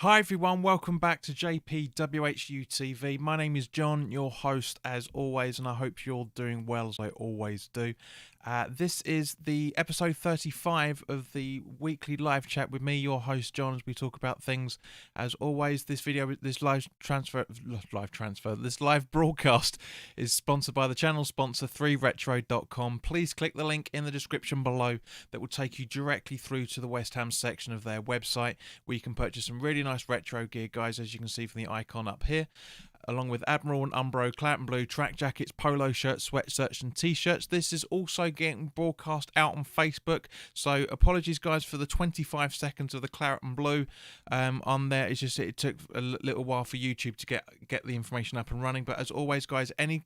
Hi everyone, welcome back to WHU TV. My name is John, your host as always, and I hope you're doing well as I always do. This is the episode 35 of the weekly live chat with me, your host John, as we talk about things. As always, this live broadcast is sponsored by the channel sponsor 3retro.com. Please click the link in the description below that will take you directly through to the West Ham section of their website, where you can purchase some really nice retro gear, guys, as you can see from the icon up here, along with Admiral and Umbro, Claret and Blue track jackets, polo shirts, sweatshirts and t-shirts. This is also getting broadcast out on Facebook, so apologies guys for the 25 seconds of the Claret and Blue on there. It's just it took a little while for YouTube to get the information up and running, but as always guys, any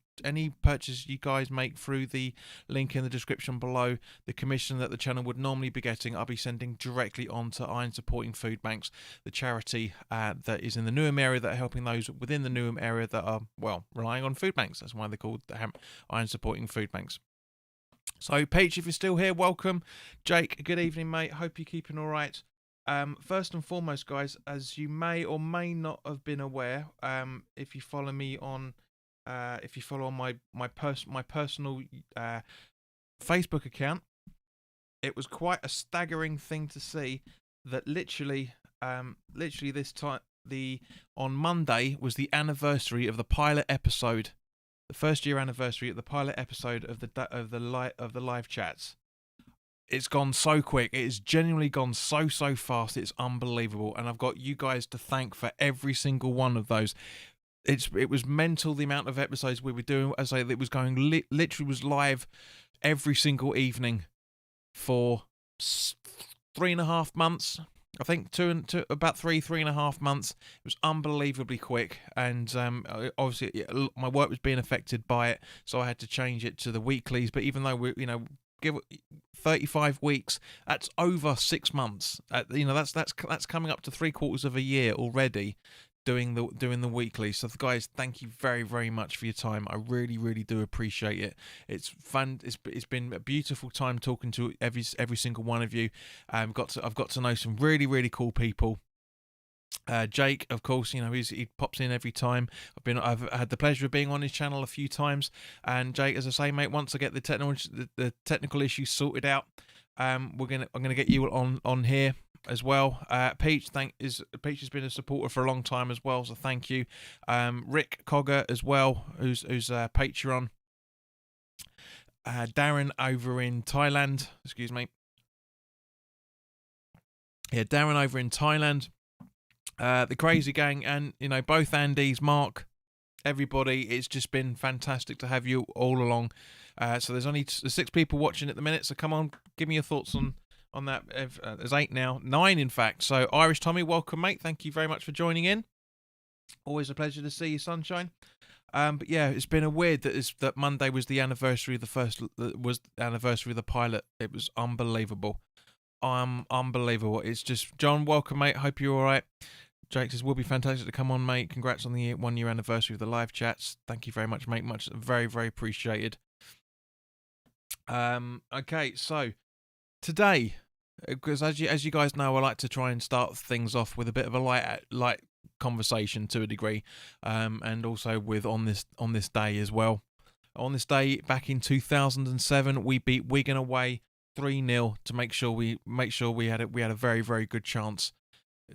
purchase you guys make through the link in the description below, the commission that the channel would normally be getting, I'll be sending directly on to Iron Supporting Food Banks, the charity that is in the Newham area that are helping those within the Newham area that are, well, relying on food banks. That's why they're called the Iron Supporting Food Banks. So Peach, if you're still here, welcome. Jake, good evening mate, hope you're keeping all right. First and foremost guys, as you may or may not have been aware, if you follow me on my personal Facebook account, it was quite a staggering thing to see that literally this time on Monday was the anniversary of the pilot episode, the first year anniversary of the pilot episode of the live chats. It's gone so quick. It has genuinely gone so fast. It's unbelievable, and I've got you guys to thank for every single one of those. It was mental the amount of episodes we were doing. As I say, it was going literally was live every single evening for 3.5 months. I think about 3.5 months. It was unbelievably quick, and obviously my work was being affected by it, so I had to change it to the weeklies. But even though we, give 35 weeks, that's over 6 months. That's coming up to 3/4 of a year already. Doing the weekly. So guys, thank you very, very much for your time. I really, really do appreciate it. It's fun. It's been a beautiful time talking to every single one of you. I've got to know some really, really cool people. Jake, of course, he pops in every time. I've had the pleasure of being on his channel a few times. And Jake, as I say, mate, once I get the technical issues sorted out, I'm gonna get you on here as well. Peach has been a supporter for a long time as well, so thank you. Rick Cogger as well, who's Patreon. Darren over in Thailand, excuse me. Yeah, Darren over in Thailand. The Crazy Gang, and both Andys, Mark, everybody. It's just been fantastic to have you all along. So there's only 6 people watching at the minute, so come on, give me your thoughts on that. There's 8 now, 9 in fact. So Irish Tommy, welcome mate, thank you very much for joining in. Always a pleasure to see you, sunshine. But yeah, it's been a weird that Monday was the anniversary of the pilot. It was unbelievable. Unbelievable. It's just, John, welcome mate, hope you're all right. Jake says, will be fantastic to come on mate, congrats on the 1 year anniversary of the live chats. Thank you very much mate, very, very appreciated. Okay, so today, because as you guys know, I like to try and start things off with a bit of a light conversation to a degree, and also with on this day as well. On this day back in 2007, we beat Wigan away 3-0 to make sure we had a very, very good chance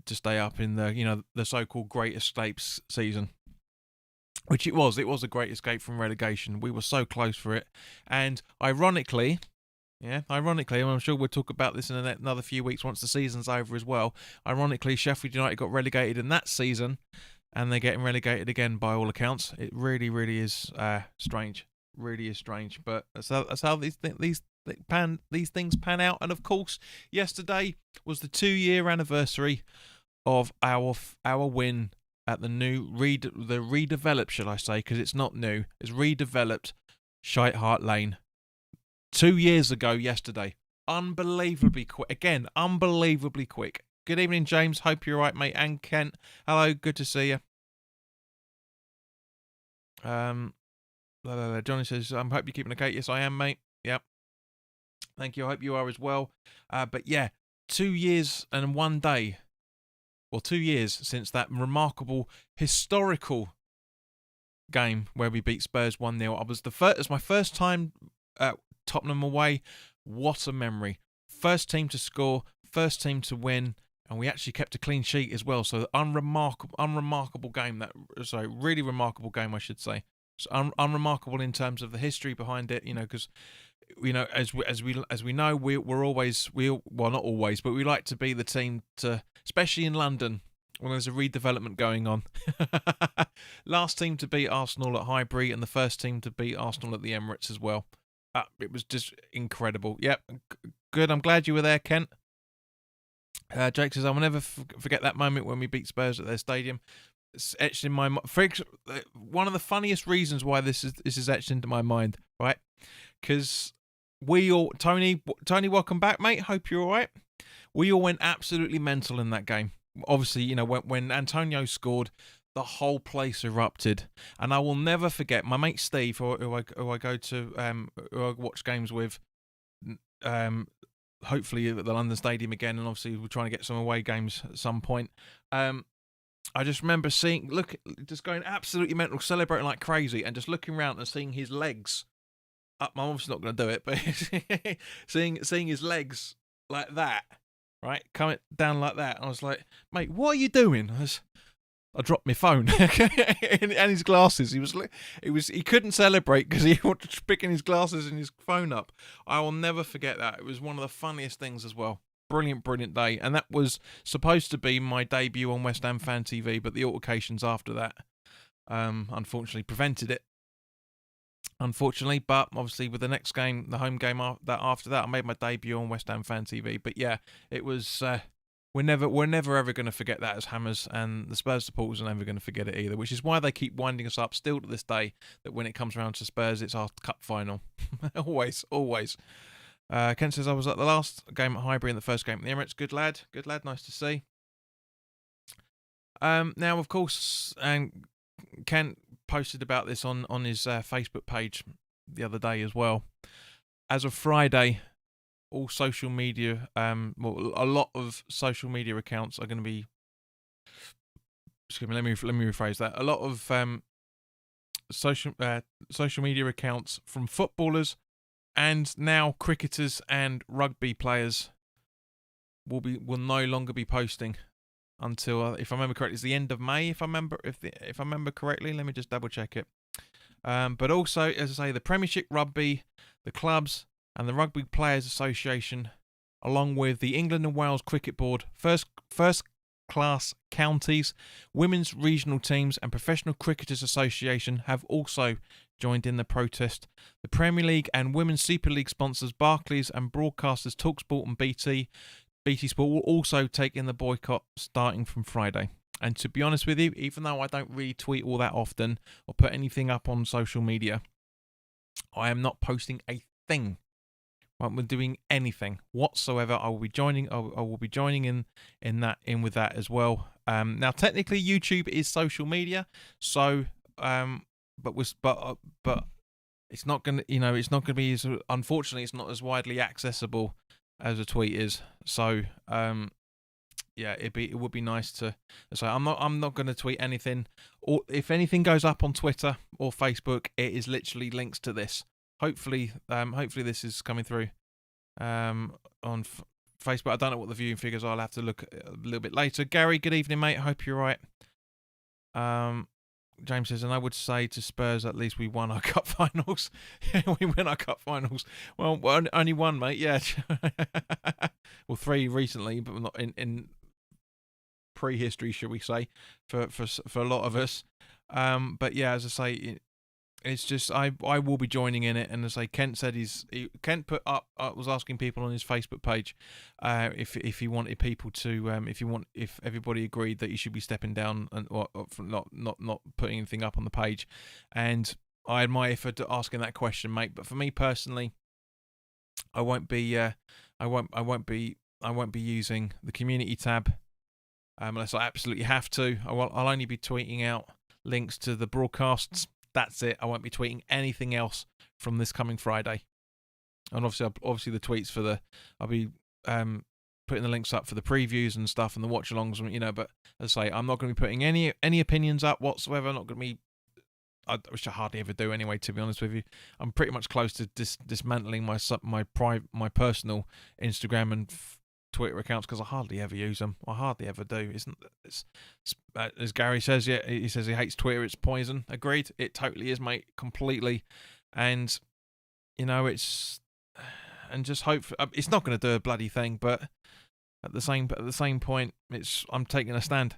to stay up in the so-called Great Escapes season. Which it was a great escape from relegation. We were so close for it. And ironically, and I'm sure we'll talk about this in another few weeks once the season's over as well. Ironically, Sheffield United got relegated in that season, and they're getting relegated again by all accounts. It really, really is strange. Really is strange. But that's how these things pan out. And of course, yesterday was the 2-year anniversary of our win at the redeveloped, shall I say, because it's not new, it's redeveloped Shite Hart Lane 2 years ago yesterday. Unbelievably quick. Again, unbelievably quick. Good evening, James. Hope you're right, mate. And Kent, hello, good to see you. Johnny says, I hope you're keeping okay. Yes, I am, mate. Yep. Thank you. I hope you are as well. But yeah, 2 years and 1 day 2 years since that remarkable, historical game where we beat Spurs 1-0. It was my first time at Tottenham away. What a memory. First team to score, first team to win, and we actually kept a clean sheet as well. So unremarkable game. Really remarkable game, I should say. So unremarkable in terms of the history behind it, because as we know, we're always not always, but we like to be the team to, especially in London when there's a redevelopment going on. Last team to beat Arsenal at Highbury and the first team to beat Arsenal at the Emirates as well. It was just incredible. Yep, good. I'm glad you were there, Kent. Jake says, I will never forget that moment when we beat Spurs at their stadium. It's etched in my mind. One of the funniest reasons why this is etched into my mind, right? Because we all, Tony, welcome back, mate. Hope you're all right. We all went absolutely mental in that game. Obviously, when Antonio scored, the whole place erupted, and I will never forget my mate Steve, who I go to, who I watch games with. Hopefully at the London Stadium again, and obviously we're trying to get some away games at some point. I just remember just going absolutely mental, celebrating like crazy, and just looking around and seeing his legs. I'm obviously not going to do it, but seeing his legs like that, right, coming down like that. I was like, mate, what are you doing? I dropped my phone and his glasses. He couldn't celebrate because he was picking his glasses and his phone up. I will never forget that. It was one of the funniest things as well. Brilliant day. And that was supposed to be my debut on West Ham Fan TV, but the altercations after that, unfortunately prevented it. But obviously with the next game, the home game after that, I made my debut on West Ham Fan TV. But yeah, it was. We're never ever going to forget that as Hammers, and the Spurs supporters are never going to forget it either, which is why they keep winding us up still to this day, that when it comes around to Spurs, it's our cup final. Always. Kent says, I was at the last game at Highbury and the first game at the Emirates. Good lad, nice to see. Now, of course, and Kent posted about this on his Facebook page the other day as well. As of Friday, all social media, a lot of social media accounts are going to be. Excuse me. Let me rephrase that. A lot of social media accounts from footballers and now cricketers and rugby players will no longer be posting until, if I remember correctly, it's the end of May. If I remember correctly, let me just double check it. But also, as I say, the Premiership Rugby, the clubs, and the Rugby Players Association, along with the England and Wales Cricket Board, first class counties, women's regional teams, and Professional Cricketers Association have also joined in the protest. The Premier League and Women's Super League sponsors Barclays and broadcasters TalkSport and BT Sport will also take in the boycott starting from Friday. And to be honest with you, even though I don't really tweet all that often or put anything up on social media, I am not posting a thing. I'm doing anything whatsoever. I will be joining. I will be joining in with that as well. Now, technically, YouTube is social media, so but it's not gonna. It's not gonna be as. Unfortunately, it's not as widely accessible as a tweet is. So yeah, it would be nice to. So I'm not going to tweet anything, or if anything goes up on Twitter or Facebook, it is literally links to this. Hopefully this is coming through on Facebook. I don't know what the viewing figures are. I'll have to look a little bit later. Gary, good evening, mate. I hope you're right. James says, and I would say to Spurs, at least we won our cup finals. We win our cup finals. Well, only one, mate. Yeah. Well, 3 recently, but not in prehistory, should we say, for a lot of us. But yeah, as I say, it's just I will be joining in it, and as I say, Kent said Kent put up. Was asking people on his Facebook page if he wanted people to if everybody agreed that he should be stepping down and or not putting anything up on the page, and I admire you for asking that question, mate. But for me personally, I won't be using the community tab unless I absolutely have to. I'll only be tweeting out links to the broadcasts. That's it. I won't be tweeting anything else from this coming Friday. And obviously the tweets for I'll be putting the links up for the previews and stuff and the watch-alongs, but as I say, I'm not going to be putting any opinions up whatsoever. I'm not going to be, which I hardly ever do anyway, to be honest with you. I'm pretty much close to dismantling my personal Instagram and Twitter accounts because I hardly ever use them. I hardly ever do. It's as Gary says, yeah, he says he hates Twitter. It's poison. Agreed. It totally is, mate. Completely. And it's, and just hope it's not going to do a bloody thing. But at the same point, I'm taking a stand.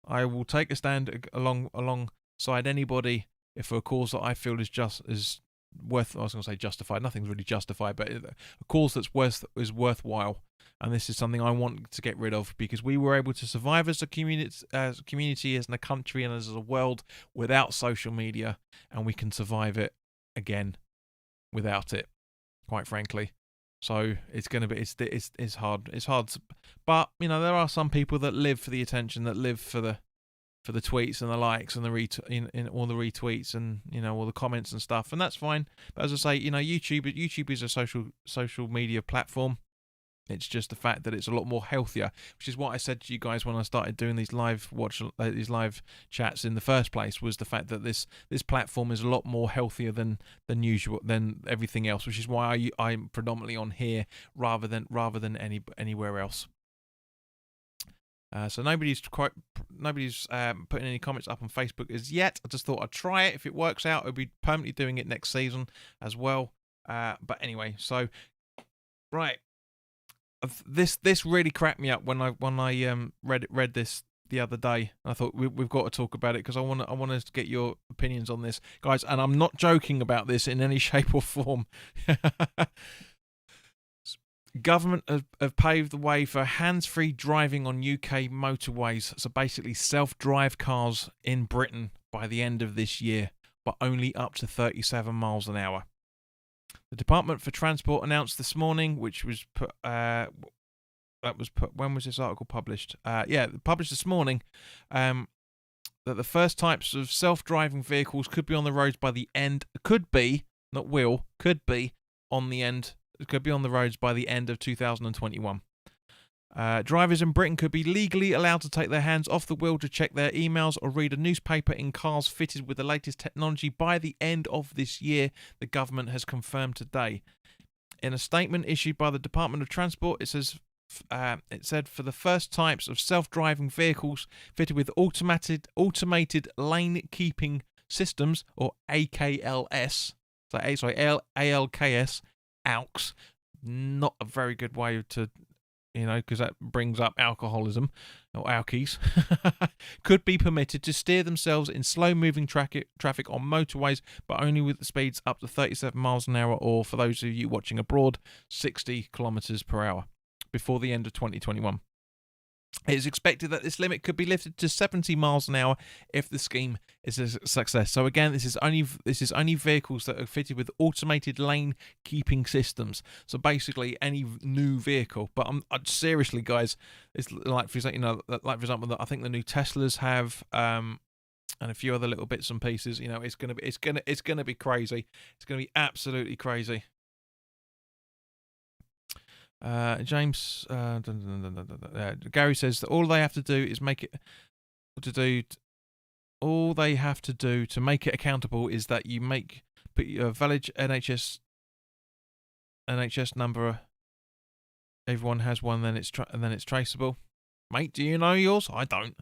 I will take a stand alongside anybody if for a cause that I feel is worth. I was going to say justified. Nothing's really justified, but a cause that's worthwhile. And this is something I want to get rid of because we were able to survive as a community, as a country, and as a world without social media, and we can survive it again without it. Quite frankly, so it's gonna be it's hard. It's hard, but there are some people that live for the attention, that live for the tweets and the likes and the in all the retweets and all the comments and stuff, and that's fine. But as I say, YouTube is a social media platform. It's just the fact that it's a lot more healthier, which is what I said to you guys when I started doing these live chats in the first place, was the fact that this platform is a lot more healthier than usual, than everything else, which is why I'm predominantly on here rather than anywhere else. So nobody's putting any comments up on Facebook as yet. I just thought I'd try it. If it works out, I'll be permanently doing it next season as well. But anyway, so right. This really cracked me up when I read this the other day. I thought we've got to talk about it because I want to get your opinions on this, guys. And I'm not joking about this in any shape or form. Government have paved the way for hands-free driving on UK motorways. So basically, self-drive cars in Britain by the end of this year, but only up to 37 miles an hour. The Department for Transport announced this morning, which was put. When was this article published? Published this morning. That the first types of self-driving vehicles could be on the roads by the end. Could be, not will. Could be on the end. Could be on the roads by the end of 2021. Drivers in Britain could be legally allowed to take their hands off the wheel to check their emails or read a newspaper in cars fitted with the latest technology by the end of this year, the government has confirmed today. In a statement issued by the Department of Transport, it said for the first types of self-driving vehicles fitted with automated lane keeping systems, or ALKS, ALKS, not a very good way to, because that brings up alcoholism, or alkies, could be permitted to steer themselves in slow-moving traffic on motorways, but only with the speeds up to 37 miles an hour, or for those of you watching abroad, 60 kilometers per hour, before the end of 2021. It is expected that this limit could be lifted to 70 miles an hour if the scheme is a success. So again, this is only vehicles that are fitted with automated lane keeping systems. So basically, any new vehicle. But I'm seriously, guys, it's like for example, I think the new Teslas have, and a few other little bits and pieces. It's gonna be crazy. It's gonna be absolutely crazy. James, Gary says that all they have to do to make it accountable is that you put your valid NHS number. Everyone has one, then it's traceable. Mate, do you know yours? I don't.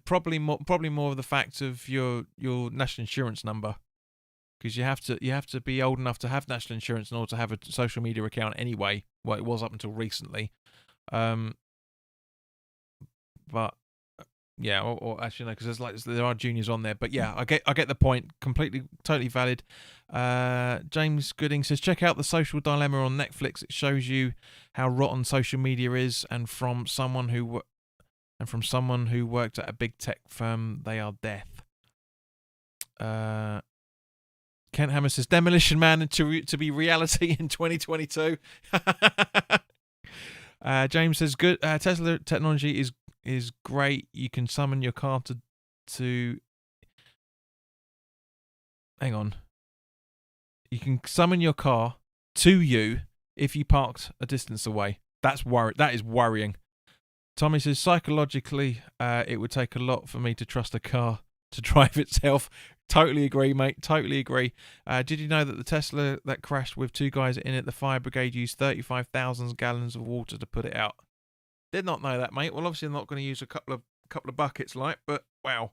Probably more of the fact of your national insurance number. Because you have to be old enough to have national insurance in order to have a social media account anyway. Well, it was up until recently, but yeah, or actually no, because there are juniors on there. But yeah, I get the point. Completely, totally valid. James Gooding says, check out The Social Dilemma on Netflix. It shows you how rotten social media is, and from someone who worked at a big tech firm, they are death. Kent Hammer says Demolition Man to be reality in 2022. James says good. Tesla technology is great. You can summon your car to. Hang on. You can summon your car to you if you parked a distance away. That is worrying. Tommy says, psychologically, it would take a lot for me to trust a car to drive itself. Totally agree, mate. Totally agree. Did you know that the Tesla that crashed with 2 guys in it, the fire brigade used 35,000 gallons of water to put it out? Did not know that, mate. Well, obviously I'm not going to use a couple of buckets, but wow,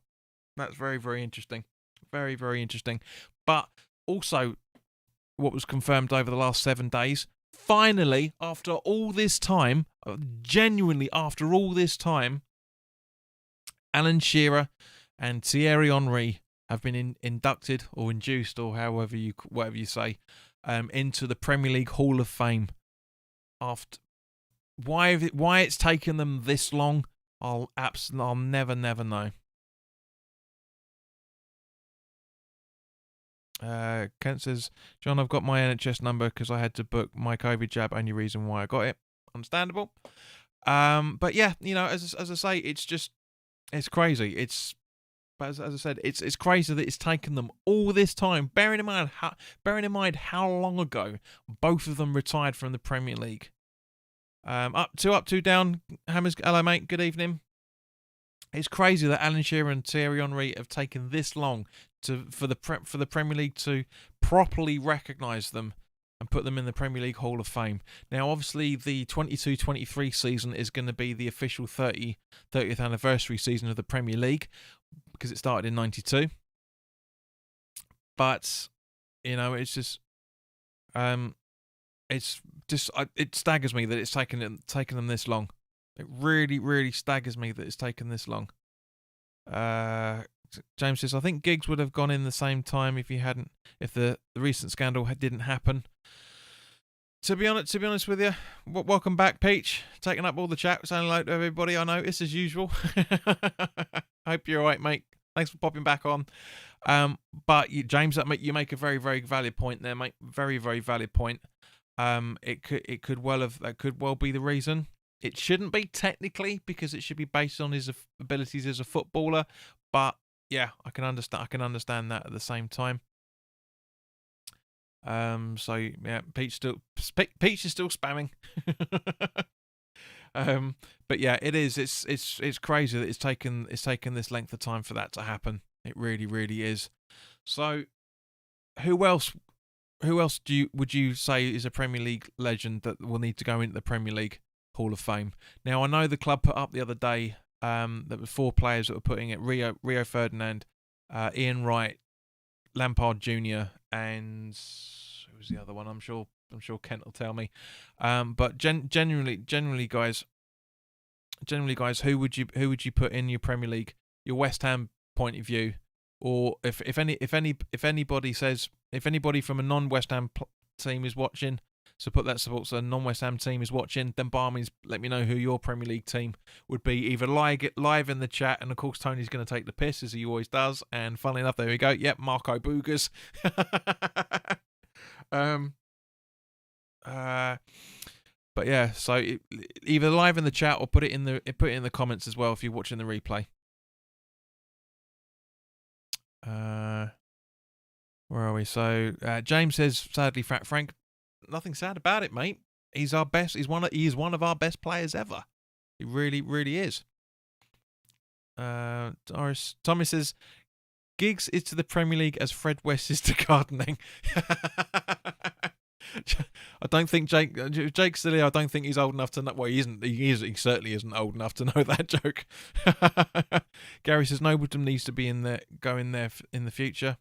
that's very, very interesting. Very, very interesting. But also, what was confirmed over the last 7 days, finally, after all this time, genuinely after all this time, Alan Shearer and Thierry Henry have been inducted or induced, or whatever you say, into the Premier League Hall of Fame. After why it's taken them this long, I'll never know. Kent says, John, I've got my NHS number because I had to book my COVID jab. Only reason why I got it. Understandable. But yeah, as I say, it's crazy. But as I said, it's crazy that it's taken them all this time. Bearing in mind how long ago both of them retired from the Premier League. Up, two down. Hammers, hello mate. Good evening. It's crazy that Alan Shearer and Thierry Henry have taken this long for the Premier League to properly recognise them and put them in the Premier League Hall of Fame. Now, obviously, the 22-23 season is going to be the official 30th anniversary season of the Premier League because it started in 92. But, it's just... it staggers me that it's taken them this long. It really, really staggers me that it's taken this long. James says, I think Giggs would have gone in the same time if the recent scandal didn't happen. To be honest with you, welcome back, Peach. Taking up all the chat, saying hello to everybody. I notice as usual. Hope you're alright, mate. Thanks for popping back on. But James, you make a very, very valid point there, mate. Very, very valid point. That could well be the reason. It shouldn't be technically because it should be based on his abilities as a footballer. But yeah, I can understand that at the same time. So yeah, Peach is still spamming. But yeah, it is. It's crazy that it's taken this length of time for that to happen. It really, really is. So, who else would you say is a Premier League legend that will need to go into the Premier League Hall of Fame? Now, I know the club put up the other day there were 4 players that were putting it: Rio Ferdinand, Ian Wright, Lampard Jr., and who was the other one? I'm sure Kent will tell me. But generally, guys, who would you put in your Premier League? Your West Ham point of view, or if anybody from a non-West Ham team is watching, so put that supports a non-West Ham team is watching, then by all means let me know who your Premier League team would be. Either live in the chat, and of course Tony's going to take the piss as he always does. And funnily enough, there we go. Yep, Marco Boogers. But yeah, so either live in the chat or put it in the comments as well if you're watching the replay. Where are we? So James says, sadly, Fat Frank, nothing sad about it, mate. He's our best. He is one of our best players ever. He really, really is. Tommy says, Giggs is to the Premier League as Fred West is to gardening. I don't think Jake's silly. I don't think he's old enough to know. Well, he isn't. He certainly isn't old enough to know that joke. Gary says Nobleton needs to be go in there in the future.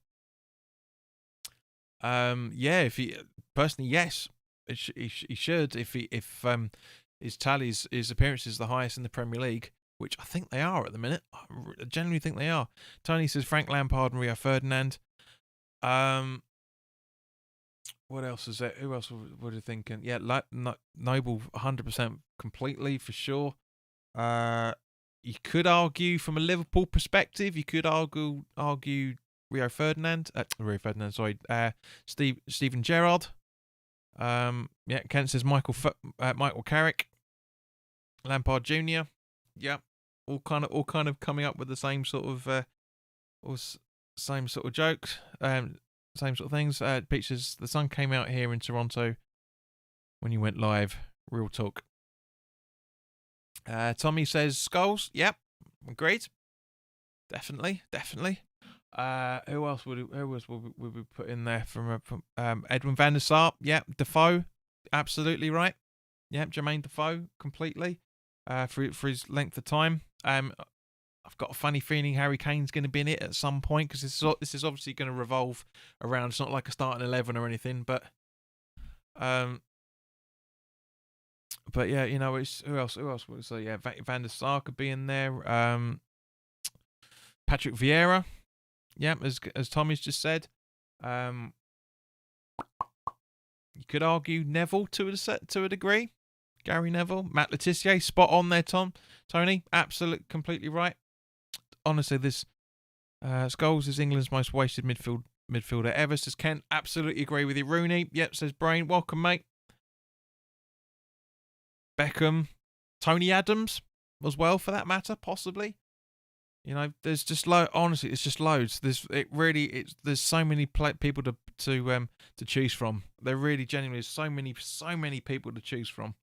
Yeah. If he personally, yes, he should. If his tallies, his appearances, the highest in the Premier League, which I think they are at the minute. I genuinely think they are. Tony says Frank Lampard and Rio Ferdinand. What else is there? Who else were you thinking? Yeah, Noble 100% completely for sure. You could argue from a Liverpool perspective. You could argue Rio Ferdinand. Sorry. Steven Gerrard. Yeah, Kent says Michael Carrick. Lampard Jr. Yeah, all kind of coming up with the same sort of same sort of jokes. Same sort of things. Pictures. The sun came out here in Toronto when you went live. Real talk. Tommy says Skulls. Yep, agreed. Definitely. Who else would we put in there from Edwin van der Sar? Yep, Defoe. Absolutely right. Yep, Jermaine Defoe completely. For his length of time. I've got a funny feeling Harry Kane's going to be in it at some point, because this is obviously going to revolve around. It's not like a starting 11 or anything, but yeah, you know, it's who else? So yeah, Van der Sar could be in there. Patrick Vieira, yeah, as Tommy's just said. You could argue Neville to a degree. Gary Neville, Matt Le Tissier, spot on there, Tony, completely right. Honestly, this Scholes is England's most wasted midfielder ever, says Kent. Absolutely agree with you. Rooney, yep, says Brain. Welcome, mate. Beckham, Tony Adams as well, for that matter, possibly. You know, there's just honestly, it's just loads. There's so many people to choose from. There really genuinely is so many people to choose from.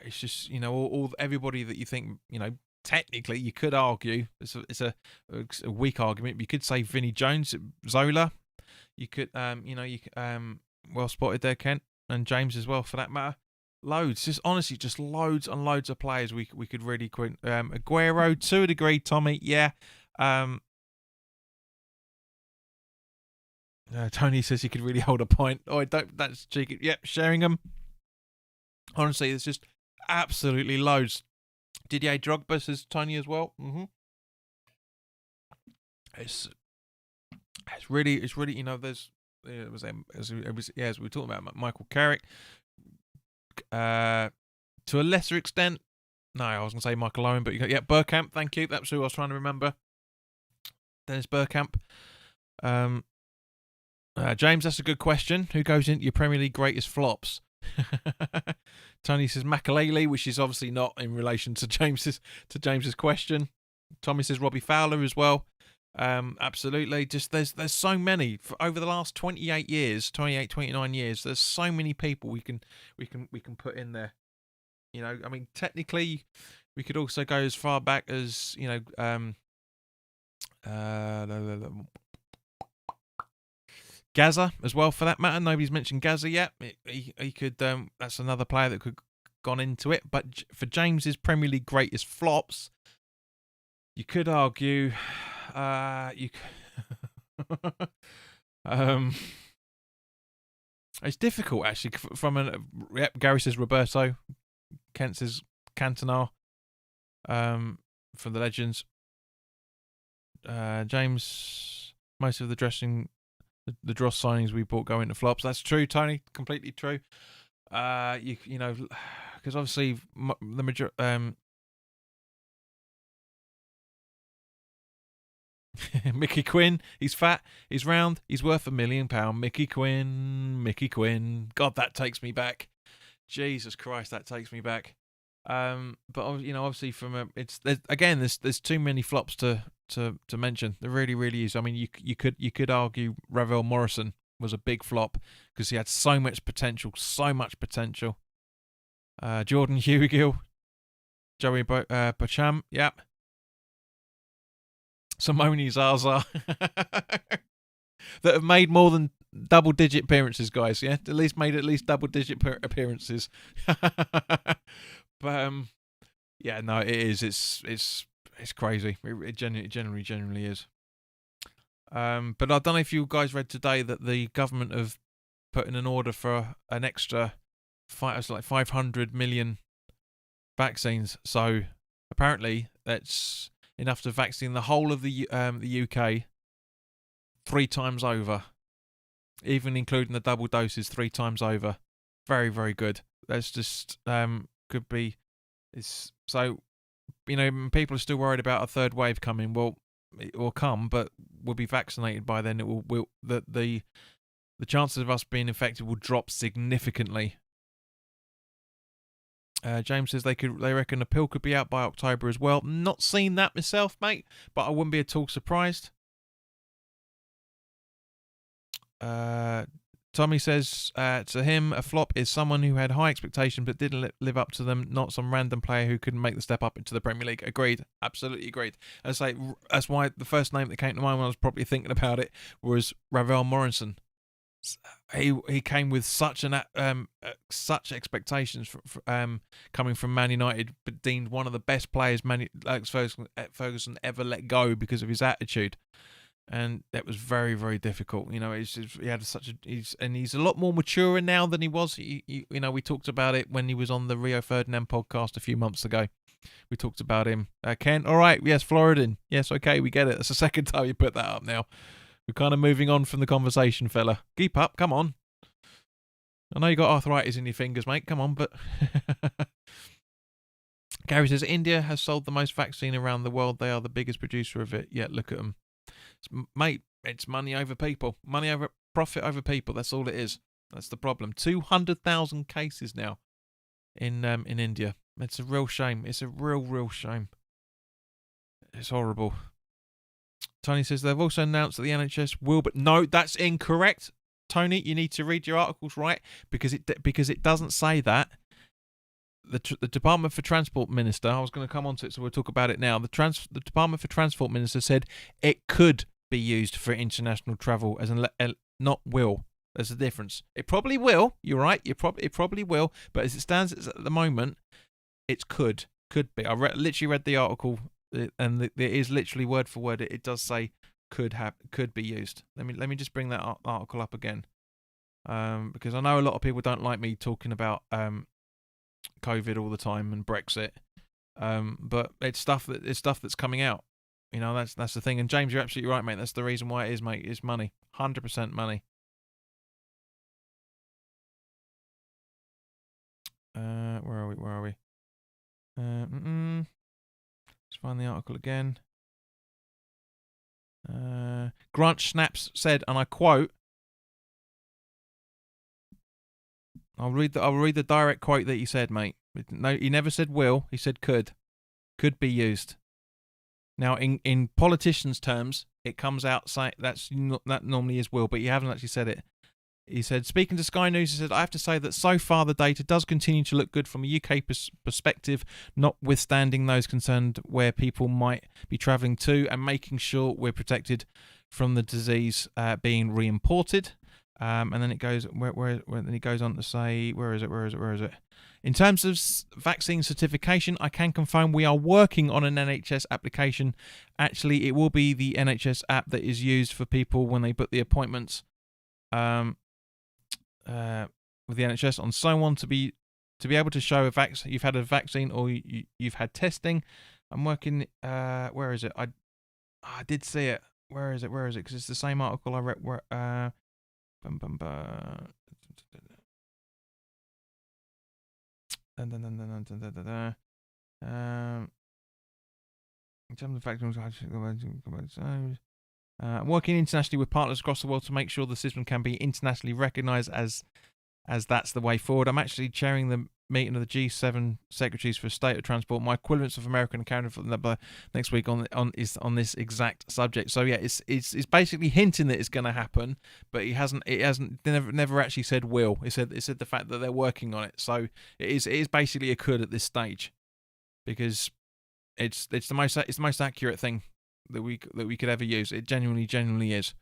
It's just, you know, all everybody that you think, you know, technically you could argue it's a weak argument, but you could say Vinnie Jones, Zola. You could well spotted there, Kent, and James as well, for that matter. Loads, just honestly, just loads and loads of players we could really quit. Aguero to a degree, Tommy, yeah. Tony says he could really hold a point. Oh, I don't. That's cheeky. Yep, Sheringham. Honestly, there's just absolutely loads. Didier Drogba, says Tony as well. It's really, you know, there's as we were talking about Michael Carrick. To a lesser extent, no, I was going to say Michael Owen, but yeah, Bergkamp. Thank you. That's who I was trying to remember. Dennis Bergkamp. James, that's a good question. Who goes into your Premier League greatest flops? Tony says Makalele, which is obviously not in relation to James's question. Tommy says Robbie Fowler as well. Absolutely. Just there's so many over the last 29 years. There's so many people we can put in there. You know, I mean, technically, we could also go as far back as, you know, Gaza as well, for that matter. Nobody's mentioned Gaza yet. He could. That's another player that could gone into it. But for James's Premier League greatest flops, you could argue. It's difficult actually. Gary says Roberto. Kent says Cantona. From the Legends. James, most of the the Dross signings we bought go into flops. That's true, Tony. Completely true. You know, because obviously the majority. Mickey Quinn, he's fat, he's round, he's worth £1 million. Mickey Quinn. God, that takes me back. Jesus Christ, that takes me back. But you know, obviously there's too many flops to mention. There really is. I mean, you could argue Ravel Morrison was a big flop because he had so much potential. Jordan Hugill, Joey Bacham, yep. Simone Zaza that have made more than double-digit appearances, guys. Yeah, at least double-digit appearances. But yeah, no, it is. It's crazy. It generally is. But I don't know if you guys read today that the government have put in an order for an extra 500 million vaccines. So apparently that's enough to vaccine the whole of the UK 3 times over, even including the double doses 3 times over. Very, very good. That's just could be. It's so, you know, people are still worried about a third wave coming. Well, it will come, but we'll be vaccinated by then. It will the chances of us being infected will drop significantly. James says they reckon a pill could be out by October as well. Not seen that myself, mate, but I wouldn't be at all surprised. Tommy says, to him, a flop is someone who had high expectations but didn't live up to them, not some random player who couldn't make the step up into the Premier League. Agreed. Absolutely agreed. I say that's why the first name that came to mind when I was probably thinking about it was Ravel Morrison. He came with such expectations coming from Man United, but deemed one of the best players Alex Ferguson ever let go because of his attitude. And that was very, very difficult. He had he's a lot more mature now than he was. We talked about it when he was on the Rio Ferdinand podcast a few months ago. We talked about him. Ken, all right, yes, Floridan. Yes, okay, we get it. That's the second time you put that up now. We're kind of moving on from the conversation, fella. Keep up, come on. I know you got arthritis in your fingers, mate. Come on, but... Gary says, India has sold the most vaccine around the world. They are the biggest producer of it. Yeah, look at them. Mate, it's money over people. Profit over people. That's all it is. That's the problem. 200,000 cases now in India. It's a real shame. It's a real shame. It's horrible. Tony says they've also announced that the NHS will, but no, that's incorrect. Tony, you need to read your articles right because it doesn't say that. The Department for Transport Minister, I was going to come on to it, so we'll talk about it now. The Department for Transport Minister said it could be used for international travel, as not will. There's a difference. It probably will. You're right. It probably will. But as it stands at the moment, it could be. I literally read the article, and it is literally word for word. It does say could be used. Let me just bring that article up again, because I know a lot of people don't like me talking about COVID all the time and Brexit, but it's stuff that's coming out. That's the thing. And James, you're absolutely right, mate. That's the reason why it is, mate. It's money, 100% money. Where are we? Let's find the article again. Grant Snaps said, and I quote. I'll read the direct quote that he said, mate. No, he never said will. He said could be used. Now, in politicians' terms, it comes out saying that normally is will, but he hasn't actually said it. He said, speaking to Sky News, he said, I have to say that so far the data does continue to look good from a UK perspective, notwithstanding those concerned where people might be travelling to and making sure we're protected from the disease being re-imported. And then it goes then he goes on to say, where is it? In terms of vaccine certification, I can confirm we are working on an NHS application. Actually, it will be the NHS app that is used for people when they book the appointments with the NHS on someone to be able to show you've had a vaccine or you've had testing. I'm working. Where is it? I did see it. Where is it? Because it's the same article I read. In terms of vaccines, working internationally with partners across the world to make sure the system can be internationally recognised as that's the way forward. I'm actually chairing the meeting of the G7 secretaries for state of transport. My equivalents of American and Canada next week on this exact subject. So yeah, it's basically hinting that it's going to happen, but it hasn't never actually said will. It said the fact that they're working on it. So it is basically a could at this stage, because it's the most accurate thing that we could ever use. It genuinely is.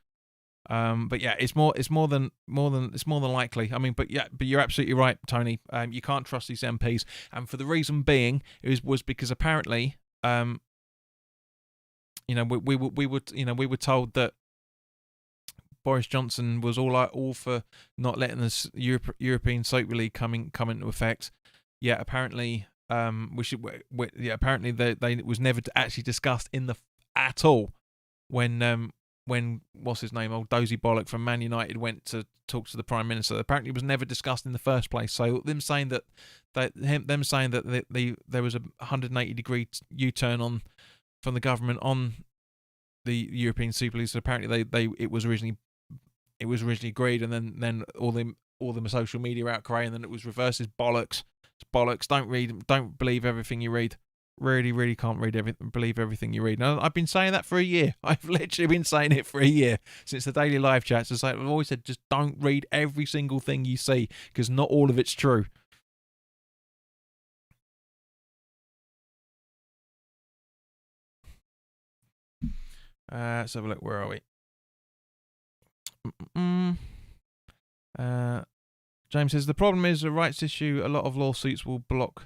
But yeah, it's more than likely. I mean, but you're absolutely right, Tony. You can't trust these MPs, and for the reason being, was because apparently, we were told that Boris Johnson was all for not letting this European Super League come into effect. Yeah, apparently, apparently they was never actually discussed at all when what's his name, old dozy bollock from Man United went to talk to the Prime Minister. Apparently it was never discussed in the first place. So them saying that there was a 180-degree U-turn from the government on the European Super League. So apparently it was originally agreed, and then all the social media outcry, and then it was reversed. It's bollocks. Don't believe everything you read. Really can't believe everything you read. And I've been saying that for a year. I've literally been saying it for a year since the daily live chats. It's like I've always said, just don't read every single thing you see because not all of it's true. Let's have a look. Where are we? James says the problem is the rights issue. A lot of lawsuits will block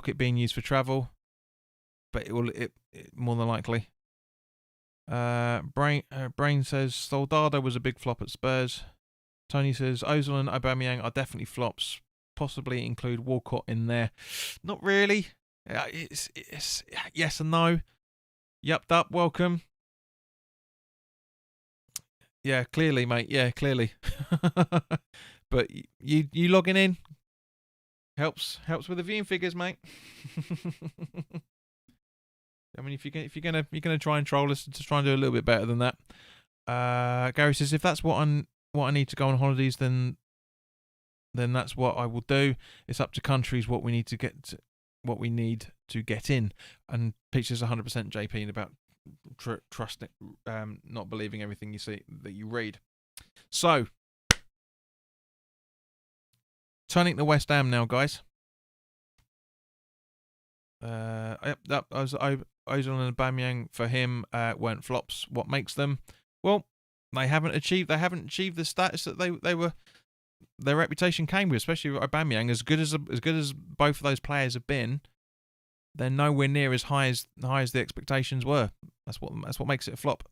it being used for travel, but it more than likely. Brain says Soldado was a big flop at Spurs. Tony says Ozil and Aubameyang are definitely flops. Possibly include Walcott in there. Not really. It's yes and no. Yupped up. Welcome. Yeah, clearly, mate. Yeah, clearly. But you logging in helps with the viewing figures, mate. I mean, if you're gonna try and troll us, just try and do a little bit better than that. Gary says if that's what I need to go on holidays, then that's what I will do. It's up to countries what we need to get in. And Peach is 100% JP about trusting, not believing everything you see that you read. So, turning to West Ham now, guys. Ozil and Aubameyang for him weren't flops. What makes them? Well, they haven't achieved the status that they were. Their reputation came with, especially with Aubameyang. As good as both of those players have been, they're nowhere near as high as the expectations were. That's what makes it a flop.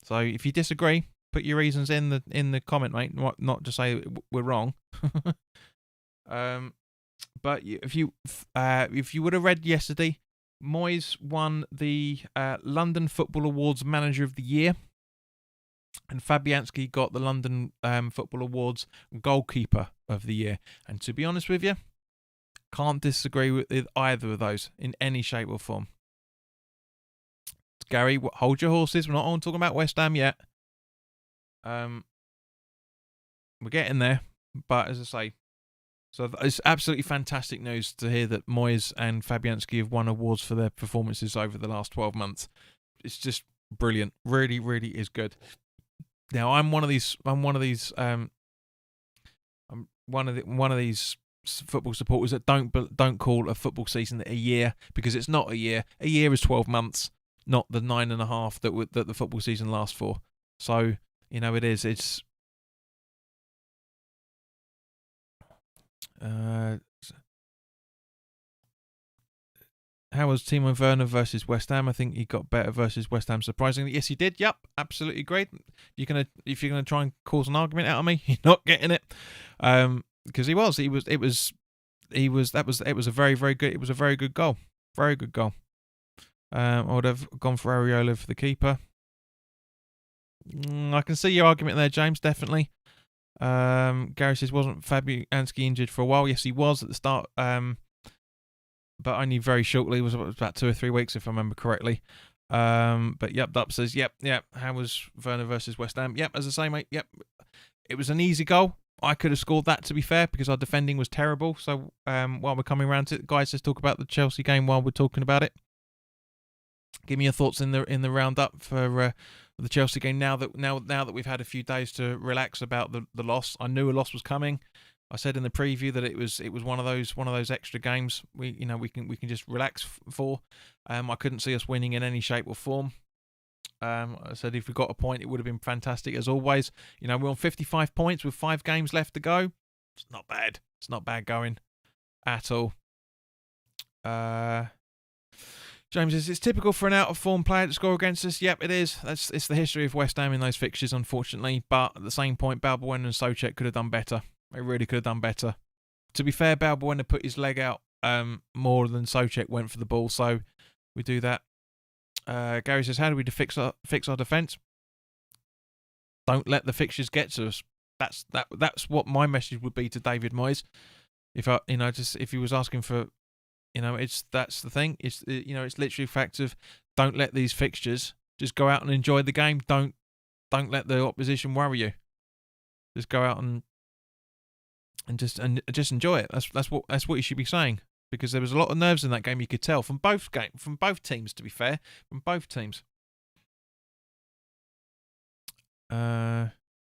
So if you disagree, put your reasons in the comment, mate. Not just say we're wrong. But if you would have read yesterday, Moyes won the London Football Awards Manager of the Year, and Fabianski got the London Football Awards Goalkeeper of the Year. And to be honest with you, can't disagree with either of those in any shape or form. Gary, hold your horses. We're not on talking about West Ham yet. We're getting there, but as I say, so it's absolutely fantastic news to hear that Moyes and Fabianski have won awards for their performances over the last 12 months. It's just brilliant. Really, really is good. Now I'm one of these football supporters that don't call a football season a year, because it's not a year. A year is 12 months, not the 9.5 that the football season lasts for. So it is. It's how was Timo Werner versus West Ham? I think he got better versus West Ham, surprisingly. Yes, he did. Yep, absolutely great. If you're gonna try and cause an argument out of me, you're not getting it. Because it was a very, very good. It was a very good goal. Very good goal. I would have gone for Areola for the keeper. I can see your argument there, James. Definitely. Gary says, wasn't Fabianski injured for a while? Yes, he was at the start, but only very shortly. It was about 2 or 3 weeks, if I remember correctly. But yep, Dup says, yep. How was Werner versus West Ham? Yep, as I say, mate. Yep, it was an easy goal. I could have scored that, to be fair, because our defending was terrible. So while we're coming around to it, guys, let's talk about the Chelsea game while we're talking about it. Give me your thoughts in the roundup for the Chelsea game. Now that we've had a few days to relax about the loss, I knew a loss was coming. I said in the preview that it was one of those extra games we can just relax for. I couldn't see us winning in any shape or form. I said if we got a point, it would have been fantastic as always. We're on 55 points with 5 games left to go. It's not bad. It's not bad going at all. James says, it's typical for an out-of-form player to score against us. Yep, it is. It's the history of West Ham in those fixtures, unfortunately. But at the same point, Balbuena and Soucek could have done better. They really could have done better. To be fair, Balbuena put his leg out more than Soucek went for the ball, so we do that. Gary says, how do we fix our defence? Don't let the fixtures get to us. That's what my message would be to David Moyes. If he was asking for, that's the thing. It's literally a fact of don't let these fixtures, just go out and enjoy the game. Don't let the opposition worry you. Just go out and just enjoy it. That's what you should be saying. because there was a lot of nerves in that game. You could tell from both teams. To be fair, from both teams.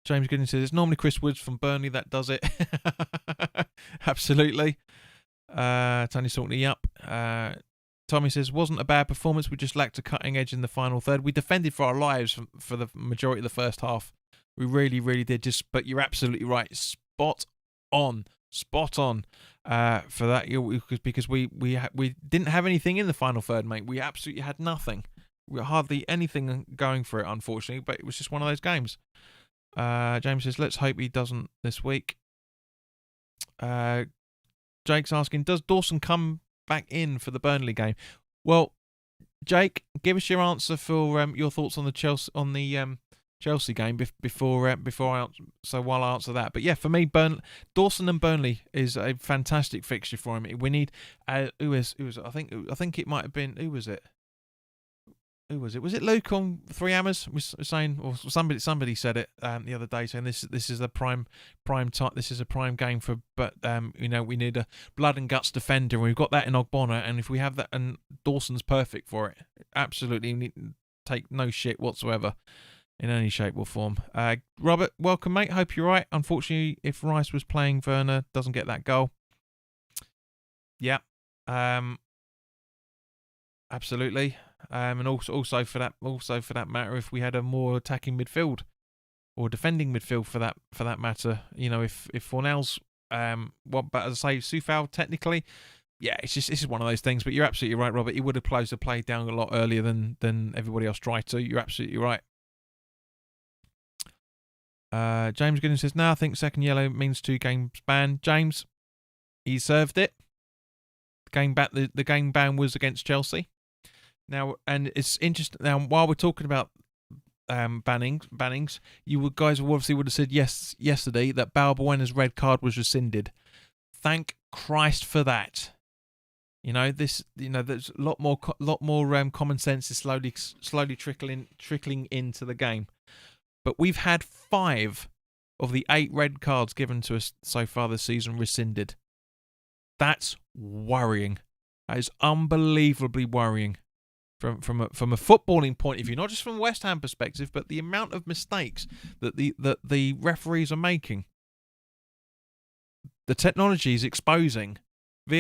James Gooding says it's normally Chris Woods from Burnley that does it. Absolutely. Tony Saltney, yup. Tommy says, wasn't a bad performance. We just lacked a cutting edge in the final third. We defended for our lives for the majority of the first half. We really, really did. But you're absolutely right. Spot on for that. Because we didn't have anything in the final third, mate. We absolutely had nothing. We had hardly anything going for it, unfortunately. But it was just one of those games. James says, let's hope he doesn't this week. Jake's asking, does Dawson come back in for the Burnley game? Well, Jake, give us your answer for your thoughts on the Chelsea game before while I answer that. But yeah, for me, Dawson and Burnley is a fantastic fixture for him. We need who was I think it might have been, who was it? Who was it? Was it Luke on Three Hammers? Was saying, or somebody said it the other day, saying this is a prime time. This is a prime game for, but we need a blood and guts defender, and we've got that in Ogbonna, and if we have that, and Dawson's perfect for it. Absolutely, we need to take no shit whatsoever in any shape or form. Robert, welcome, mate. Hope you're right. Unfortunately, if Rice was playing, Werner doesn't get that goal. Yeah. Absolutely. And also for that matter, if we had a more attacking midfield or defending midfield for that matter, if Fornell's but as I say, Soufal technically, yeah, this is one of those things. But you're absolutely right, Robert. He would have closed the play down a lot earlier than everybody else tried to. You're absolutely right. James Gooding says, no, I think second yellow means 2 games ban. James, he served it. The game ban was against Chelsea. Now, and it's interesting. Now, while we're talking about bannings, guys obviously would have said yesterday that Balbuena's red card was rescinded. Thank Christ for that. There's a lot more common sense is slowly trickling into the game. But we've had 5 of the 8 red cards given to us so far this season rescinded. That's worrying. That is unbelievably worrying. From a footballing point of view, not just from a West Ham perspective, but the amount of mistakes that the referees are making. The technology is exposing.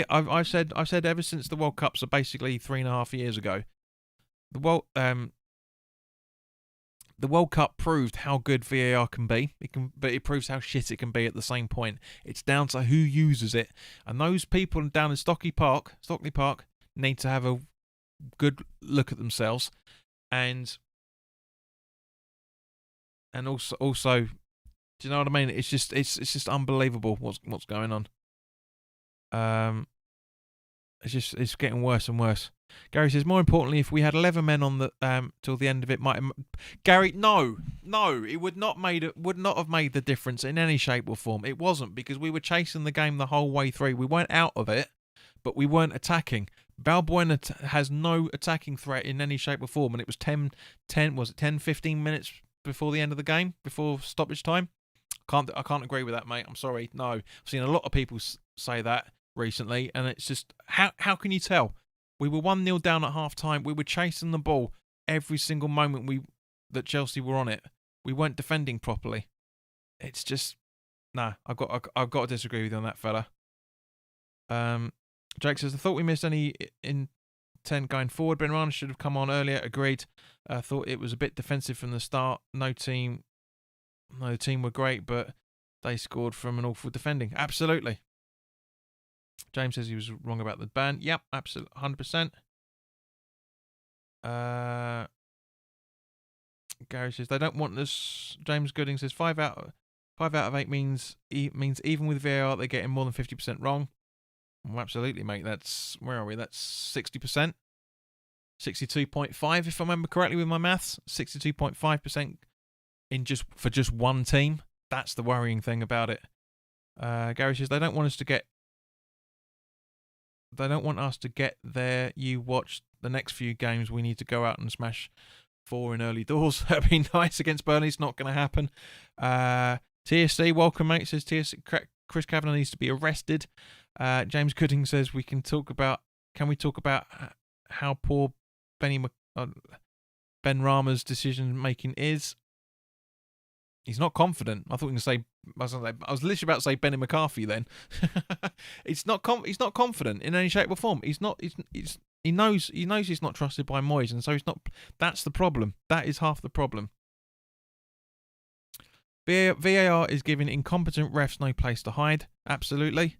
I've said ever since the World Cups are basically 3.5 years ago. The World Cup proved how good VAR can be. But it proves how shit it can be at the same point. It's down to who uses it, and those people down in Stockley Park need to have a good look at themselves, and also, do you know what I mean? It's just unbelievable what's going on. It's getting worse and worse. Gary says, more importantly, if we had 11 men on the till the end of it, Gary, no, it would not have made the difference in any shape or form. It wasn't, because we were chasing the game the whole way through. We weren't out of it, but we weren't attacking. Balbuena has no attacking threat in any shape or form, and it was 15 minutes before the end of the game, before stoppage time? I can't agree with that, mate. I'm sorry. No, I've seen a lot of people say that recently, and it's just, how can you tell? We were 1-0 down at half time. We were chasing the ball every single moment that Chelsea were on it. We weren't defending properly. It's just, nah. I've got to disagree with you on that, fella. Jake says, I thought we missed any intent going forward. Benrahma should have come on earlier. Agreed. I thought it was a bit defensive from the start. The team were great, but they scored from an awful defending. Absolutely. James says he was wrong about the ban. Yep, absolutely, 100%. Gary says they don't want this. James Gooding says 5 out of 8 means even with VAR they're getting more than 50% wrong. Well, absolutely, mate. Where are we? That's 60%. 62.5, if I remember correctly with my maths. 62.5% for just one team. That's the worrying thing about it. Gary says they don't want us to get there. You watch the next few games. We need to go out and smash 4 in early doors. That'd be nice against Burnley. It's not going to happen. TSC, welcome, mate. Says TSC. Chris Kavanagh needs to be arrested. James Gooding says can we talk about how poor Ben Rama's decision making is? He's not confident. I thought you were going to say. I was literally about to say Benny McCarthy. Then he's not confident in any shape or form. He knows he's not trusted by Moyes, and so he's not. That's the problem. That is half the problem. VAR is giving incompetent refs no place to hide. Absolutely.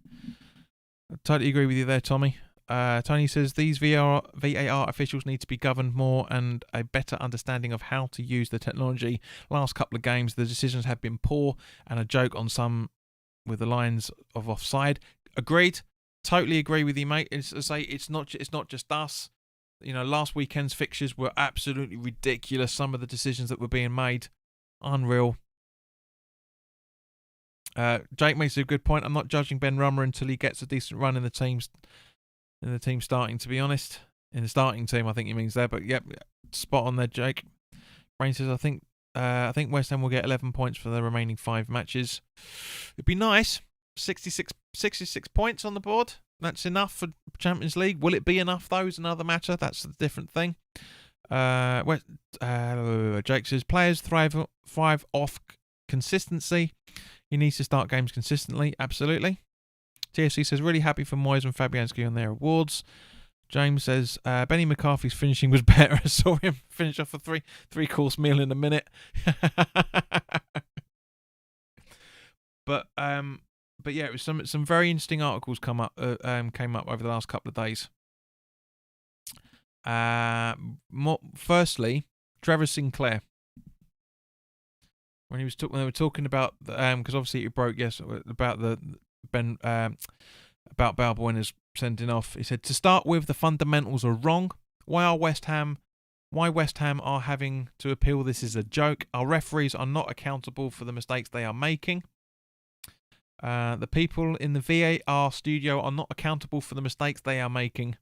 I totally agree with you there, Tommy. Tony says these VAR officials need to be governed more and a better understanding of how to use the technology. Last couple of games, the decisions have been poor and a joke on some with the lines of offside. Agreed. Totally agree with you, mate. It's not just us. You know, last weekend's fixtures were absolutely ridiculous. Some of the decisions that were being made, unreal. Jake makes a good point. I'm not judging Ben Rama until he gets a decent run in the team starting, to be honest. In the starting team, I think he means there. But yep, spot on there, Jake. Brain says, I think West Ham will get 11 points for the remaining 5 matches. It'd be nice. 66 points on the board. That's enough for Champions League. Will it be enough, though, is another matter. That's a different thing. Jake says, players thrive off consistency. He needs to start games consistently. Absolutely. TSC says, really happy for Moyes and Fabianski on their awards. James says, Benny McCarthy's finishing was better. I saw him finish off a three-course meal in a minute. But yeah, it was some very interesting articles came up over the last couple of days. Firstly, Trevor Sinclair. When they were talking about because obviously it broke about about Balbuena's sending off. He said, to start with, the fundamentals are wrong. Why West Ham are having to appeal this is a joke. Our referees are not accountable for the mistakes they are making. The people in the VAR studio are not accountable for the mistakes they are making,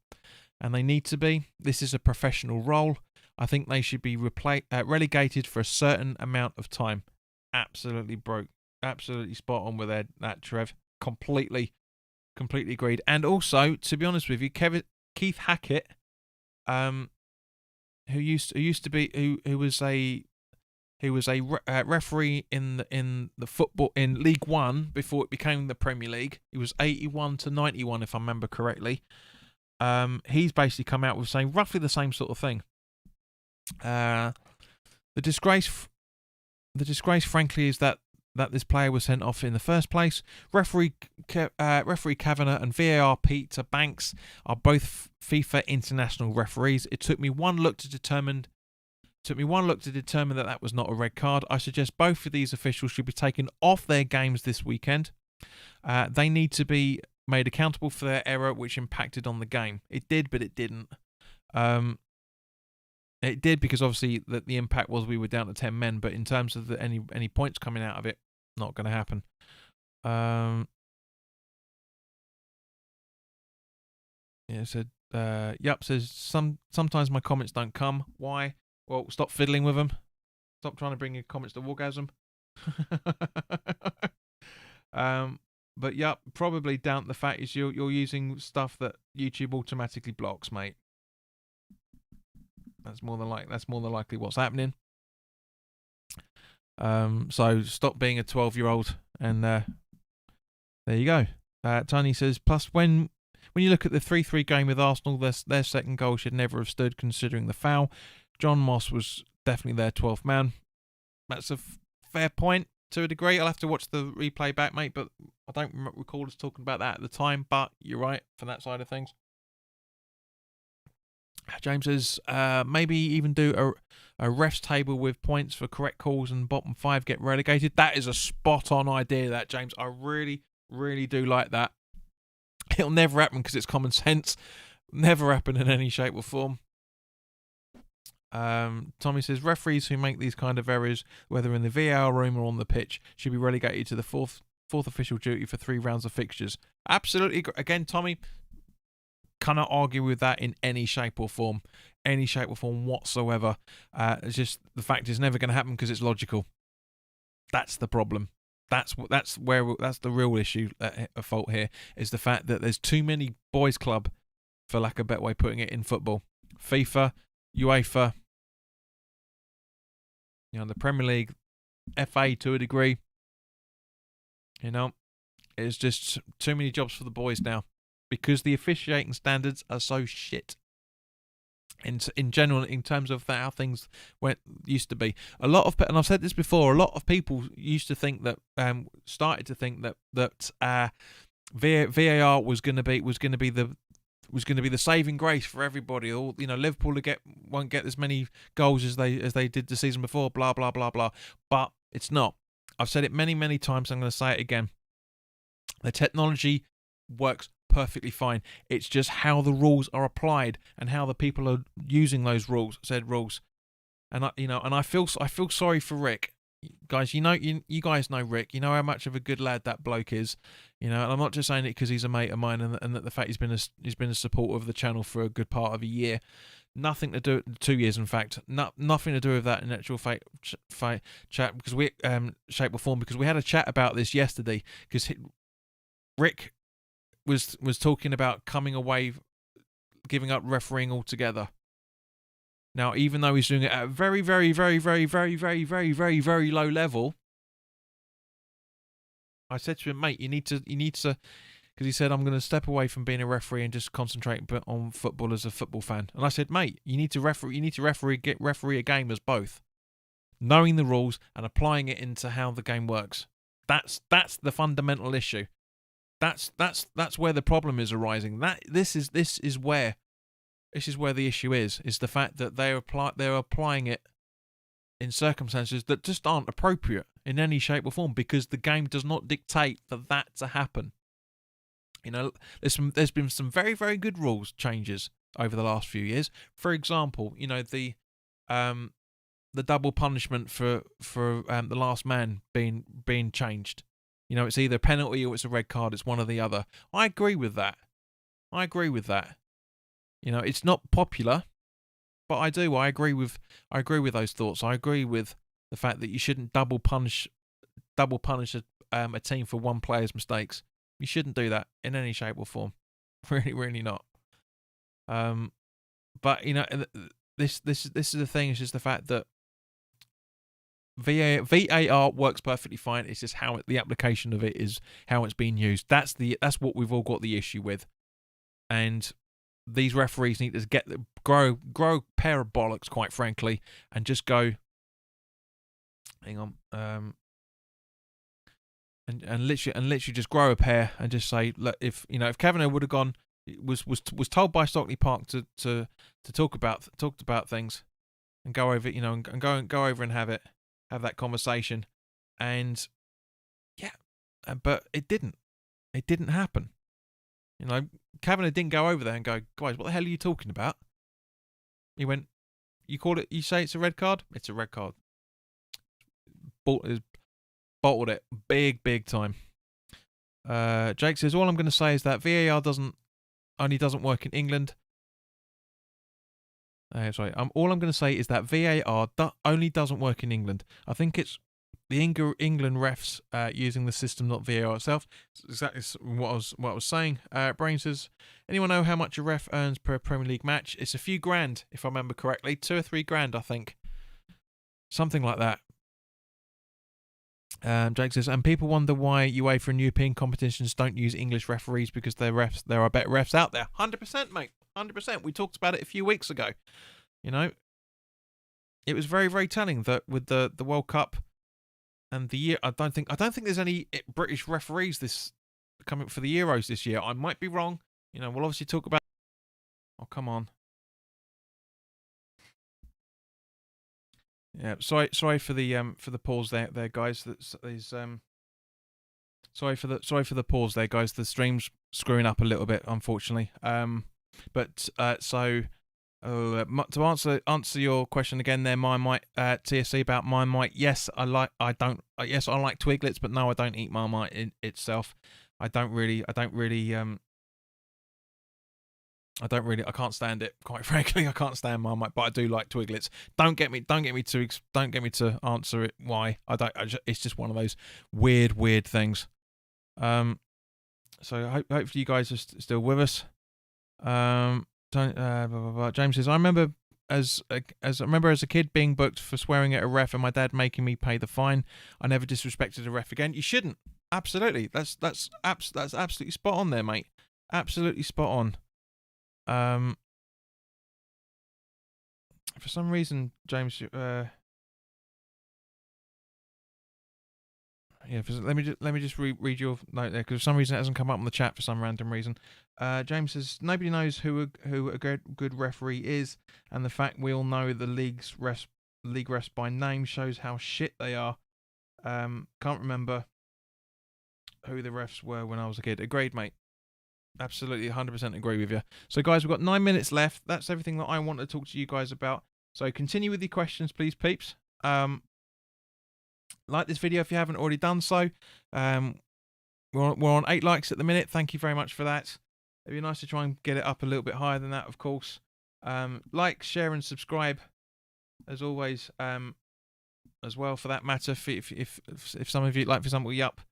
and they need to be. This is a professional role. I think they should be relegated for a certain amount of time. Absolutely spot on with that, Trev. Completely agreed. And also, to be honest with you, Keith Hackett, who was a referee in the football in League One before it became the Premier League. He was 81 to 91, if I remember correctly. He's basically come out with saying roughly the same sort of thing. The disgrace, frankly, is that this player was sent off in the first place. Referee Kavanagh and VAR Peter Banks are both FIFA international referees. It took me one look to determine that was not a red card. I suggest both of these officials should be taken off their games this weekend. They need to be made accountable for their error, which impacted on the game. It did, but it didn't. It did because obviously the impact was we were down to 10 men, but in terms of any points coming out of it, not going to happen. Yeah, said says sometimes my comments don't come. Why? Well, stop fiddling with them. Stop trying to bring your comments to orgasm. But probably down to the fact is you're using stuff that YouTube automatically blocks, mate. That's more than likely what's happening. So stop being a 12-year-old, and there you go. Tony says, plus when you look at the 3-3 game with Arsenal, their second goal should never have stood considering the foul. John Moss was definitely their 12th man. That's a fair point to a degree. I'll have to watch the replay back, mate, but I don't recall us talking about that at the time, but you're right for that side of things. James says, maybe even do a refs table with points for correct calls and bottom 5 get relegated. That is a spot-on idea, that, James. I really, really do like that. It'll never happen because it's common sense. Never happen in any shape or form. Tommy says, referees who make these kind of errors, whether in the VAR room or on the pitch, should be relegated to the fourth official duty for 3 rounds of fixtures. Absolutely. Again, Tommy, cannot argue with that in any shape or form whatsoever. It's just the fact it's never going to happen because it's logical. That's the problem. That's the real issue at fault here, is the fact that there's too many boys' club, for lack of a better way of putting it, in football. FIFA, UEFA, the Premier League, FA to a degree. It's just too many jobs for the boys now, because the officiating standards are so shit. In general, in terms of how things used to be, and I've said this before, a lot of people used to think that, started to think that VAR was going to be the saving grace for everybody. All Liverpool won't get as many goals as they did the season before. Blah blah blah blah. But it's not. I've said it many many times. I'm going to say it again. The technology works perfectly fine. It's just how the rules are applied and how the people are using those said rules. And I feel sorry for Rick, guys. You guys know Rick. You know how much of a good lad that bloke is. And I'm not just saying it because he's a mate of mine, and that the fact he's been a supporter of the channel for a good part of a year. Nothing to do 2 years, in fact. Nothing to do with that in actual chat, because we shape or form, because we had a chat about this yesterday, because Rick was talking about coming away, giving up refereeing altogether. Now, even though he's doing it at a very, very, very, very, very, very, very, very, very low level, I said to him, mate, you need to, because he said, I'm going to step away from being a referee and just concentrate on football as a football fan. And I said, mate, you need to referee a game as both, knowing the rules and applying it into how the game works. That's the fundamental issue. That's where the problem is arising. This is where the issue is the fact that they're applying it in circumstances that just aren't appropriate in any shape or form, because the game does not dictate for that to happen. There's been some very, very good rules changes over the last few years. For example, the double punishment for the last man being changed. It's either a penalty or it's a red card. It's one or the other. I agree with that. It's not popular, but I do. I agree with those thoughts. I agree with the fact that you shouldn't double punish a team for one player's mistakes. You shouldn't do that in any shape or form. Really, really not. But this is the thing. It's just the fact that VAR works perfectly fine. It's just how the application of it is, how it's being used. That's what we've all got the issue with. And these referees need to grow a pair of bollocks, quite frankly, and just go. Hang on. And literally just grow a pair and just say, look, if Kavanagh would have gone, was told by Stockley Park to talk about things and go over, and go over and have that conversation, and but it didn't happen. Kavanagh didn't go over there and go, guys, what the hell are you talking about? He went, you say it's a red card? It's a red card. Bottled it big time. Jake says, all I'm going to say is that VAR only doesn't work in England. All I'm going to say is that VAR only doesn't work in England. I think it's the England refs using the system, not VAR itself. It's exactly what I was saying. Brain says, anyone know how much a ref earns per Premier League match? It's a few grand, if I remember correctly. 2 or 3 grand, I think. Something like that. Jake says, and people wonder why UEFA and European competitions don't use English referees because there are better refs out there. 100%, mate. 100%. We talked about it a few weeks ago. It was very, very telling that with the World Cup and the year, I don't think there's any British referees coming for the Euros this year. I might be wrong. We'll obviously talk about. Oh, come on. Yeah, sorry for the pause there, guys. Sorry for the pause there, guys. The stream's screwing up a little bit, unfortunately. To answer your question again, there, Marmite, TSC about Marmite. Yes, I like Twiglets, but no, I don't eat Marmite itself. I don't really I can't stand it. Quite frankly, I can't stand Marmite, but I do like Twiglets. Don't get me to answer it. Why? It's just one of those weird things. So hopefully you guys are still with us. James says, I remember as a kid being booked for swearing at a ref and my dad making me pay the fine. I never disrespected a ref again. You shouldn't. Absolutely. That's absolutely spot on there, mate. Absolutely spot on. For some reason, James, let me just read your note there, because for some reason it hasn't come up on the chat for some random reason. James says nobody knows who a good referee is, and the fact we all know the league refs by name shows how shit they are. Can't remember who the refs were when I was a kid. Agreed, mate. Absolutely, 100% agree with you. So, guys, we've got 9 minutes left. That's everything that I want to talk to you guys about. So, continue with your questions, please, peeps. Like this video if you haven't already done so. We're on 8 likes at the minute. Thank you very much for that. It'd be nice to try and get it up a little bit higher than that, of course. Like, share, and subscribe, as always, as well, for that matter. If some of you, like, for example, Yup.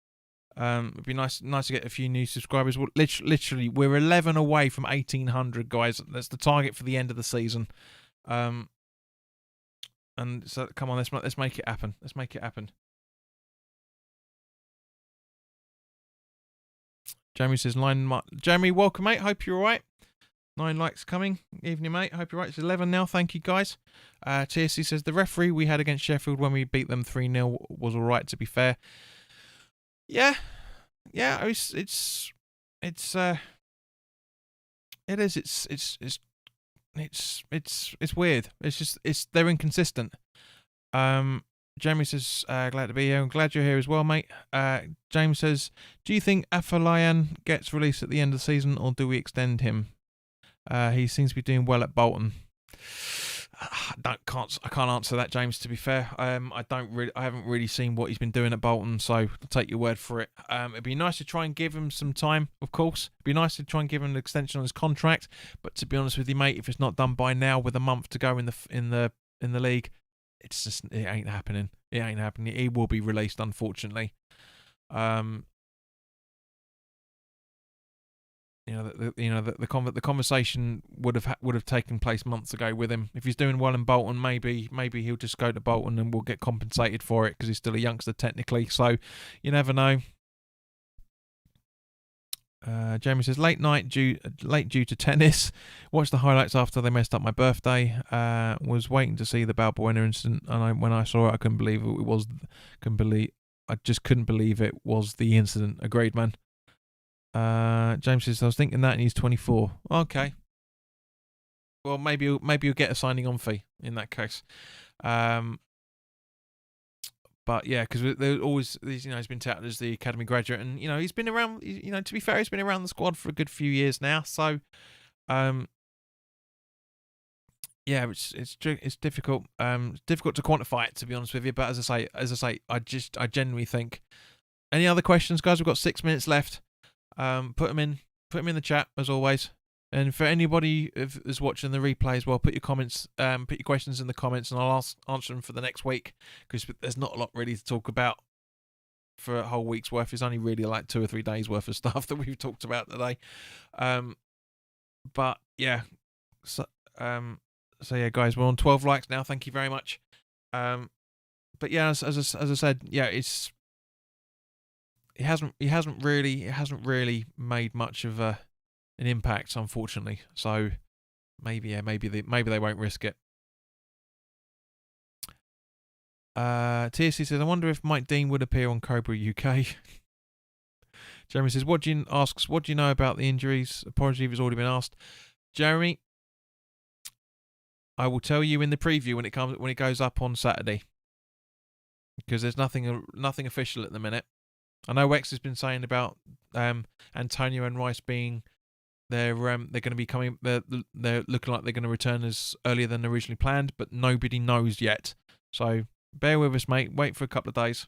It'd be nice to get a few new subscribers. Literally, we're 11 away from 1,800, guys. That's the target for the end of the season. And so, come on, let's make it happen. Let's make it happen. Jeremy says, Jeremy, welcome, mate. Hope you're all right. 9 likes coming. Evening, mate. Hope you're right. It's 11 now. Thank you, guys. TSC says, the referee we had against Sheffield when we beat them 3-0 was all right, to be fair. Yeah, it is. It's weird. They're inconsistent. Jeremy says, glad to be here. I'm glad you're here as well, mate. James says, do you think Afolayan gets released at the end of the season, or do we extend him? He seems to be doing well at Bolton. I can't answer that, James, to be fair. I haven't really seen what he's been doing at Bolton, so I'll take your word for it. It'd be nice to try and give him some time, of course. It'd be nice to try and give him an extension on his contract, but to be honest with you, mate, if it's not done by now, with a month to go in the league, it ain't happening. It ain't happening. He will be released, unfortunately. The conversation would have taken place months ago with him. If he's doing well in Bolton, maybe he'll just go to Bolton and we'll get compensated for it, because he's still a youngster technically. So you never know. Jamie says late due to tennis. Watched the highlights after they messed up my birthday. Was waiting to see the Balbuena incident, and when I saw it, I couldn't believe it. I just couldn't believe it was the incident. Agreed, man. James says, I was thinking that, and he's 24. Okay. Well, maybe you'll get a signing on fee in that case. But yeah, because there's always, he's been touted as the academy graduate, and he's been around. To be fair, he's been around the squad for a good few years now. So, yeah, it's difficult. Difficult to quantify it, to be honest with you. But as I say, I genuinely think. Any other questions, guys? We've got 6 minutes left. Put them in the chat as always. And for anybody who's watching the replay as well, put your questions in the comments, and I'll answer them for the next week, because there's not a lot really to talk about for a whole week's worth. It's only really like 2 or 3 days worth of stuff that we've talked about today. But yeah, so yeah, guys, we're on 12 likes now. Thank you very much. But yeah, as I said, yeah, He hasn't really made much of an impact, unfortunately. So maybe they won't risk it. TSC says, I wonder if Mike Dean would appear on Cobra UK. Jeremy says, what do you know about the injuries? Apologies if it's already been asked. Jeremy, I will tell you in the preview when it goes up on Saturday, because there's nothing official at the minute. I know Wex has been saying about Antonio and Rice being they're going to be coming. They're looking like they're going to return as earlier than originally planned, but nobody knows yet. So bear with us, mate. Wait for a couple of days.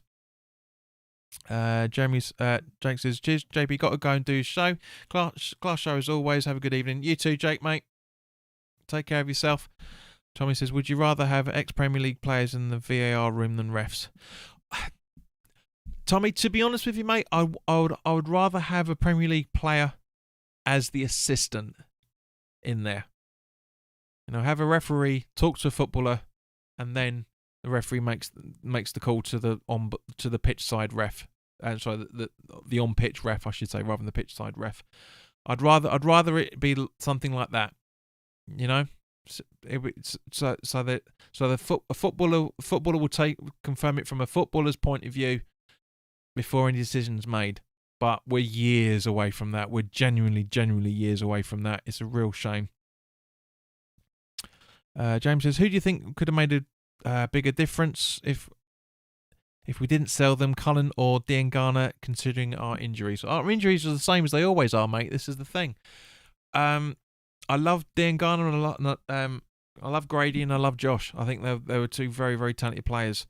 Jake says, cheers, JP, got to go and do his show. Class show as always. Have a good evening. You too, Jake, mate. Take care of yourself. Tommy says, would you rather have ex-Premier League players in the VAR room than refs? Tommy, to be honest with you, mate, I would rather have a Premier League player as the assistant in there. You know, have a referee talk to a footballer, and then the referee makes the call to the pitch side ref. Sorry, the on pitch ref, I should say, rather than the pitch side ref. I'd rather it be something like that. You know, so that a footballer will confirm it from a footballer's point of view before any decision's made. But we're years away from that. We're genuinely years away from that. It's a real shame. James says, who do you think could have made a bigger difference if we didn't sell them, Cullen or Diangana, considering our injuries? Our injuries are the same as they always are, mate. This is the thing. I love Diangana and I love Grady and I love Josh. I think they were two very, very talented players.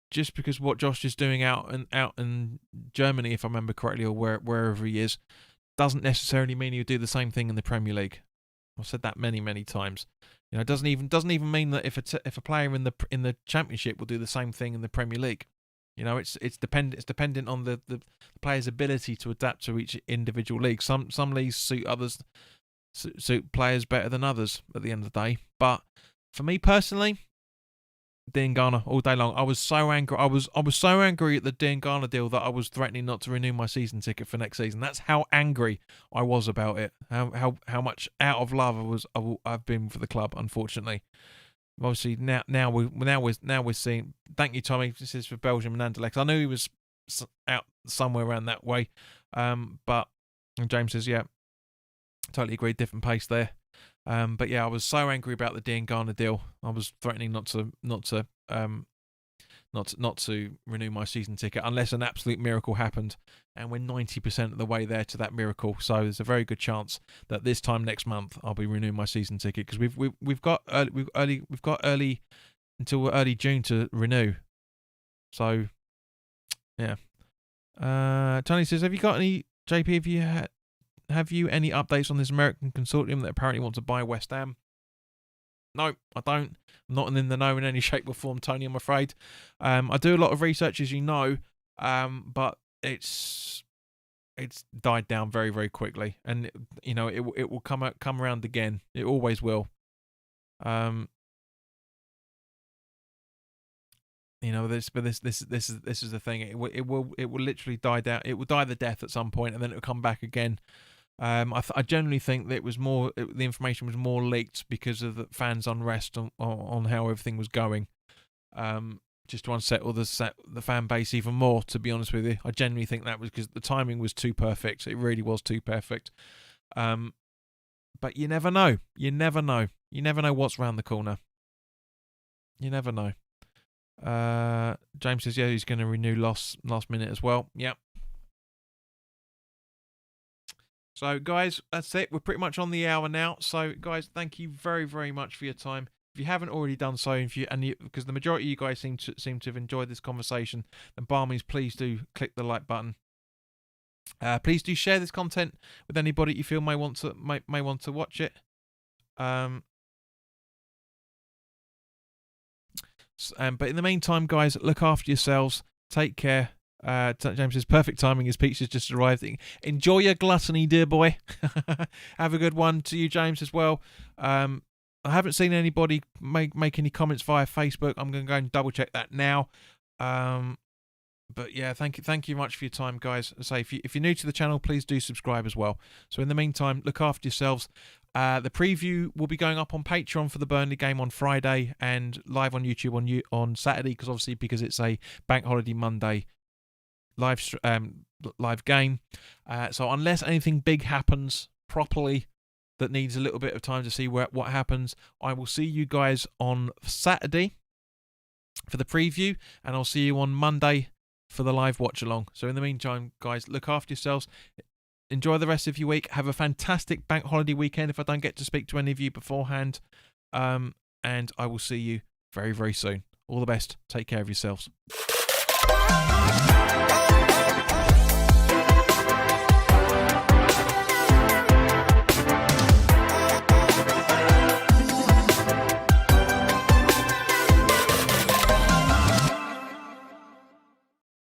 Just because what Josh is doing out in Germany, if I remember correctly, or wherever he is, doesn't necessarily mean he'll do the same thing in the Premier League. I've said that many, many times. You know, it doesn't even mean that if a player in the Championship will do the same thing in the Premier League. You know, it's dependent on the player's ability to adapt to each individual league. Some leagues suit players better than others at the end of the day. But for me personally, Diangana all day long. I was so angry. I was so angry at the Diangana deal that I was threatening not to renew my season ticket for next season. That's how angry I was about it. How much out of love I've been for the club. Unfortunately, obviously now we're seeing. Thank you, Tommy. This is for Belgium and Anderlecht. I knew he was out somewhere around that way. But James says, yeah, totally agree. Different pace there. But yeah, I was so angry about the Diangana deal. I was threatening not to renew my season ticket unless an absolute miracle happened, and we're 90% of the way there to that miracle. So there's a very good chance that this time next month I'll be renewing my season ticket because we've got early until early June to renew. So yeah. Tony says, have you got any, JP? Have you any updates on this American consortium that apparently want to buy West Ham? No, I don't. I'm not in the know in any shape or form, Tony, I'm afraid. I do a lot of research, as you know, but it's died down very, very quickly. And, you know, it will come around again. It always will. You know, this is the thing. It will literally die down. It will die the death at some point, and then it will come back again. I generally think that it was more. The information was more leaked because of the fans' unrest on how everything was going. Just to unsettle the fan base even more. To be honest with you, I genuinely think that was because the timing was too perfect. It really was too perfect. But you never know. You never know. You never know what's round the corner. You never know. James says, yeah, he's going to renew last minute as well. Yep. So, guys, that's it. We're pretty much on the hour now. So, guys, thank you very, very much for your time. If you haven't already done so, because the majority of you guys seem to have enjoyed this conversation, then by all means, please do click the like button. Please do share this content with anybody you feel may want to watch it. But in the meantime, guys, look after yourselves. Take care. James says, perfect timing. His pizza's just arrived. Enjoy your gluttony, dear boy. Have a good one to you, James, as well. I haven't seen anybody make any comments via Facebook. I'm going to go and double check that now. But yeah, thank you much for your time, guys. I say, if you're new to the channel, please do subscribe as well. So in the meantime, look after yourselves. The preview will be going up on Patreon for the Burnley game on Friday and live on YouTube on Saturday, because it's a Bank Holiday Monday live game. So unless anything big happens properly that needs a little bit of time to see what happens, I will see you guys on Saturday for the preview, and I'll see you on Monday for the live watch along. So in the meantime, guys, look after yourselves. Enjoy the rest of your week. Have a fantastic bank holiday weekend if I don't get to speak to any of you beforehand. And I will see you very, very soon. All the best. Take care of yourselves.